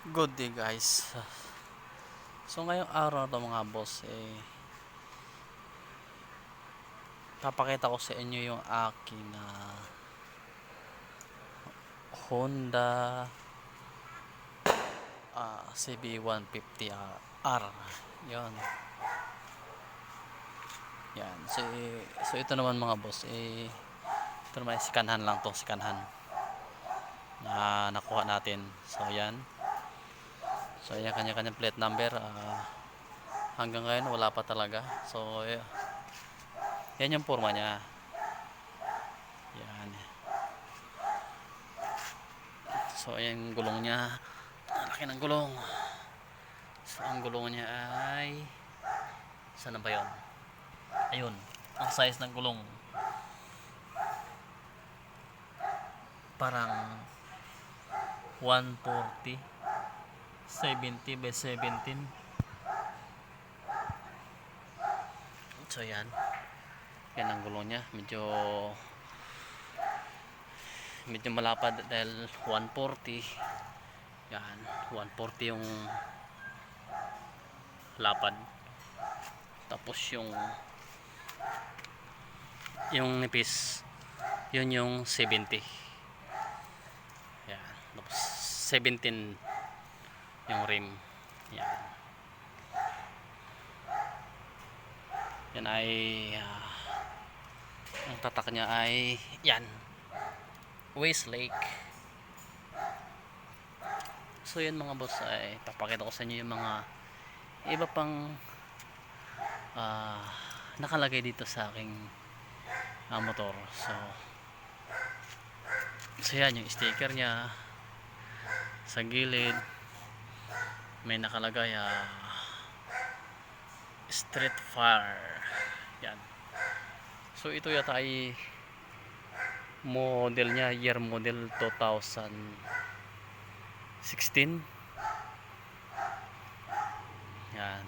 Good day guys. So ngayong araw na to mga boss, papakita ko sa inyo yung aking Honda CB150R. Yan. Yan. So ito naman mga boss, ito naman sikanhan lang to, sikanhan na nakuha natin. So yan. So yan kanya-kanyang plate number. Hanggang ngayon wala pa talaga. So yan yung forma niya. Yan. So ayan yung gulong niya. Ang laki ng gulong. So ang gulong niya ay saan na ba yun? Ayun. Ang size ng gulong parang 140 70 by 17. So yan. Yan ang gulong niya. Medyo malapad dahil 140. Yan. 140 yung lapad. Tapos yung nipis yun yung 70. Yan. Tapos 17 yung rim. Yan. Yan ay ang tatak niya ay yan, Westlake. So yun mga boss, ay papakita ko sa inyo yung mga iba pang nakalagay dito sa aking motor. So yan yung sticker nya sa gilid, may nakalagay Street Fire. Yan. So ito yata ay model nya, year model 2016. Yan.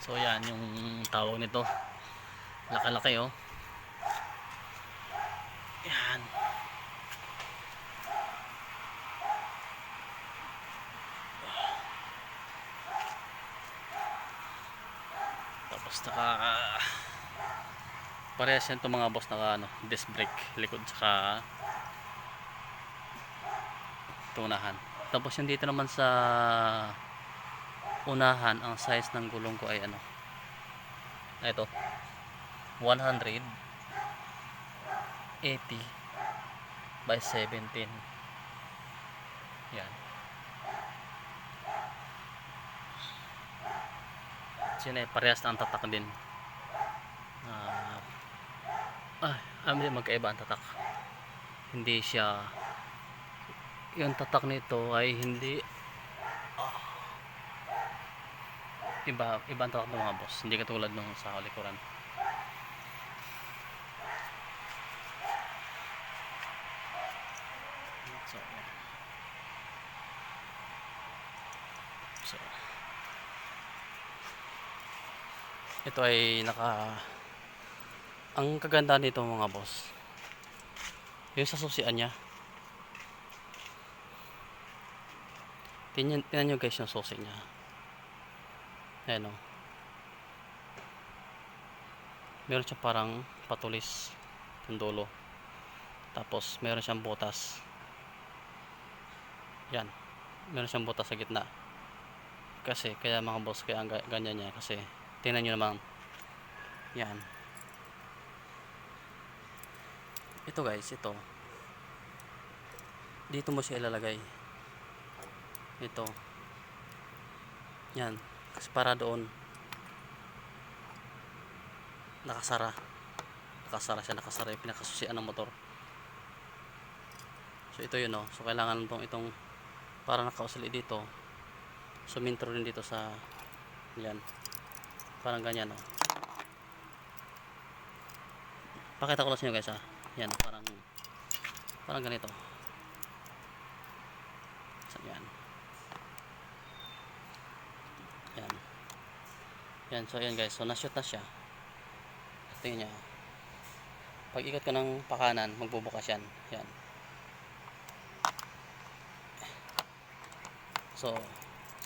So yan yung tawag nito, laki-laki oh. Yan. Tapos parehas yan itong mga boss, disc brake likod saka tunahan. Tapos yung dito naman sa unahan, ang size ng gulong ko ay ito 180 by 17. Yan. Parehas na ang tatak din. Magkaiba ang tatak. Hindi siya, yung tatak nito ay hindi iba ang tatak ng mga boss. Hindi katulad nung sa likuran. So ito ay ang kaganda nito mga boss, yung sa susian nya. Tingnan nyo guys yung susi nya. Ayan o. Meron siya parang patulis yung dulo. Tapos meron siyang butas. Yan. Meron siyang butas sa gitna. Kasi kaya mga boss, kaya ganyan niya. Kasi tingnan nyo naman. Yan. Ito guys, ito. Dito mo siya ilalagay. Ito. Yan. Kasi para doon nakasara siya, nakasara yung pinakasusian ng motor. So ito yun So kailangan itong para nakausali dito, sumintro din dito sa yan. Parang ganyan Pakita ko lang sa inyo guys Yan, parang ganito. So yan. Yan, so ayan guys, so na-shoot na siya. Tingnan nyo. Pag ikot ko ng pakanan, magbubukas yan. Yan. So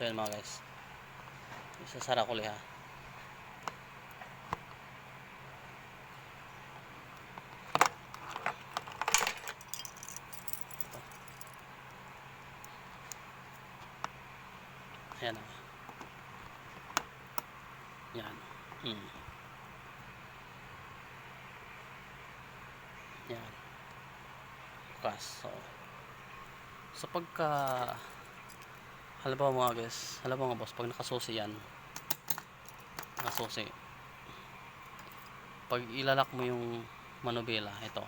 yan mga guys, isasara ko ulit ha. Ayan o. Yan. Yan. Bukas. So pagka halimbawa mga guys, halimbawa mga boss, pag nakasusi yan, nakasusi, pag ilalak mo yung manubela, ito,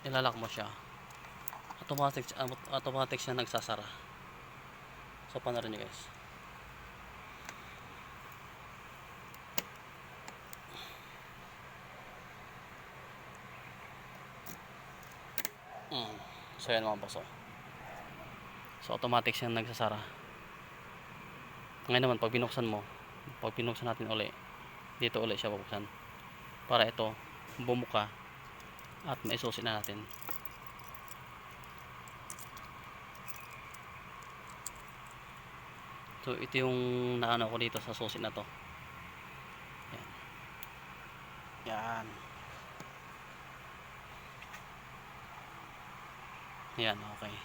ilalak mo siya, automatic siya nagsasara. So paano rin nyo guys, so yan mga boss. So automatic siya nagsasara. Ngayon naman pag binuksan natin uli, dito uli siya bubuksan para ito bumuka at maisusin na natin. So ito yung naano ko dito sa susi na to. Yan. Yan. Yan, okay.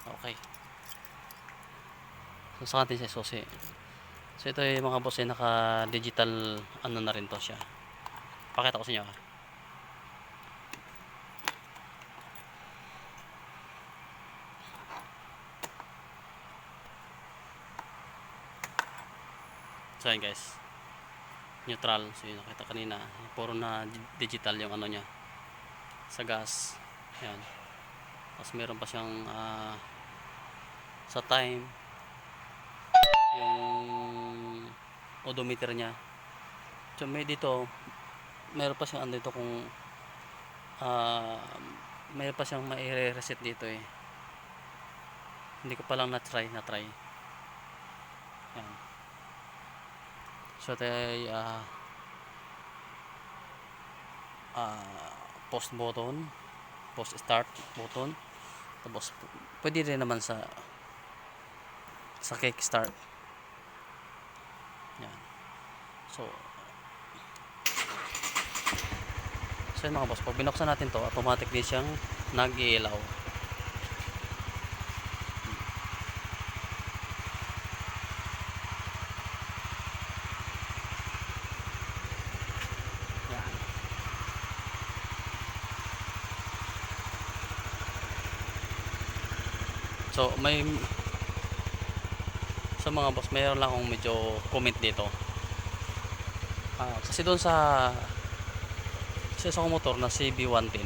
Okay. So sa atin siya susi. So ito yung mga boss ay naka digital ano na rin to siya. Pakita ko sa inyo ha. So yan guys, neutral. So yun nakita kanina, puro na digital yung ano niya sa gas. Yan. Tapos meron pa siyang sa time yung odometer niya. So may dito, meron pa siyang ano dito kung meron pa siyang mai-reset dito eh. Hindi ko pa lang na-try. Yan. So ito ay post button, post start button. Tapos pwede rin naman sa kickstart. Yan. So yun mga boss, pag binuksan natin to, automatic din siyang nag-iilaw. Yan. So may sa mga boss, mayroon lang akong medyo comment dito. Kasi doon sa isang motor na CB110,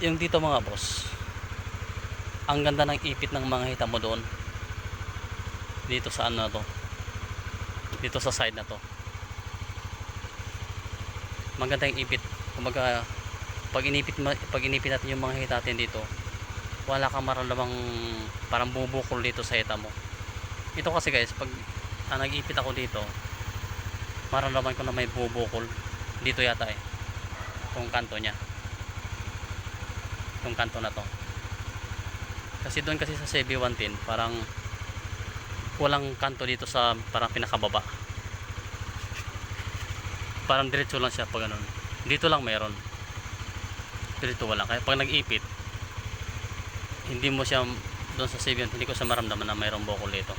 yung dito mga boss, ang ganda ng ipit ng mga hita mo doon dito sa ano na to, dito sa side na to, maganda yung ipit. Kumbaga pag inipit natin yung mga hita natin dito, wala kang mararamang parang bubukol dito sa hita mo. Ito kasi guys, pag nag-ipit ako dito, mararamdaman ko na may bubukol dito yata eh, itong kanto nya, itong kanto na to. Kasi doon kasi sa CB110 parang walang kanto dito sa parang pinakababa, parang diretso lang siya pag ganun. Dito lang meron, dito wala. Kaya pag nag-ipit, hindi mo siya doon sa CB110, hindi ko siya maramdaman na mayroong bukol dito.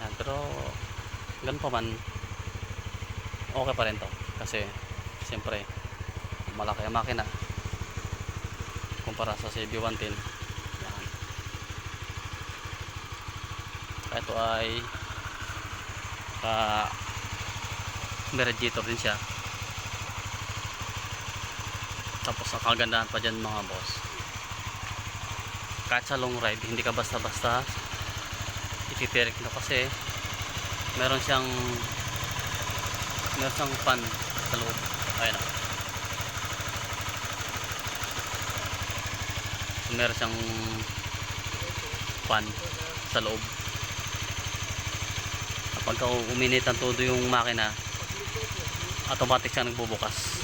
Yan, pero ganun pa man, okay pa rin to kasi siyempre malaki ang makina kumpara sa CB110. Yan. Ito ay may radiator din siya. Tapos ang kagandahan pa dyan mga boss, kahit sa long ride hindi ka basta-basta ititirik na, kasi meron siyang fan sa loob. Ayun o, meron siyang fan sa loob. Kapag uminit ang todo yung makina, automatic siyang nagbubukas.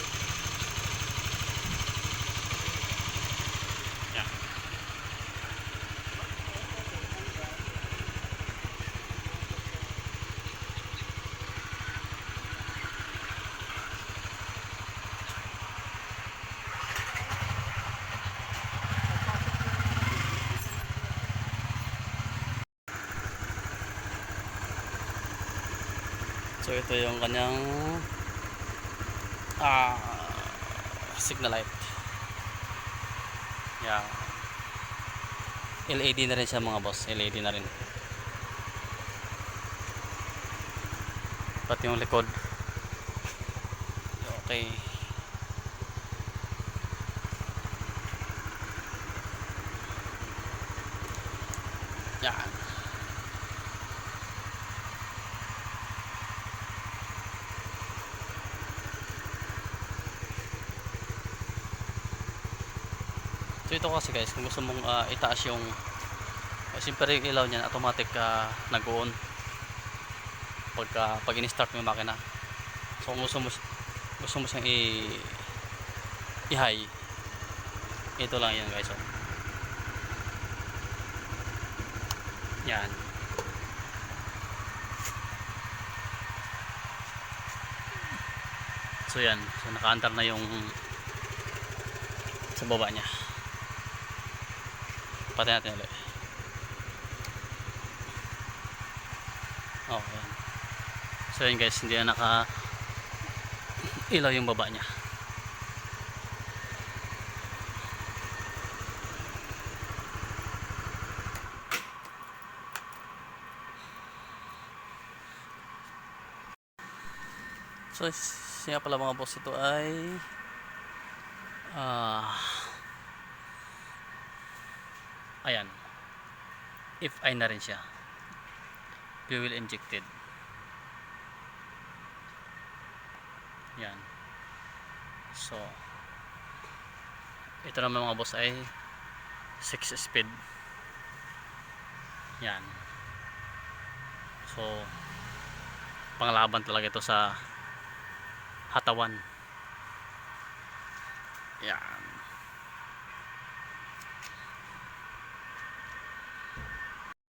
So ito yung kanyang ah, signal light. Yeah. LED na rin siya mga boss, LED na rin. Pati yung likod. Okay. Yan. So ito kasi guys, kung gusto mong itaas yung siyempre yung ilaw niyan automatic nag-on pag in-start mo yung makina. So kung gusto mo siyang i-high, ito lang yan guys. So, yan. So yan, so nakaantar na yung sa baba niya. Patay natin ulit. Okay. So yun guys, hindi na naka ilaw yung baba niya. So siya pala mga boss, ito ay ayan, if I na rin siya, fuel injected. Yan. So ito naman mga boss ay 6 speed. Yan. So panglaban talaga ito sa hatawan. Yan.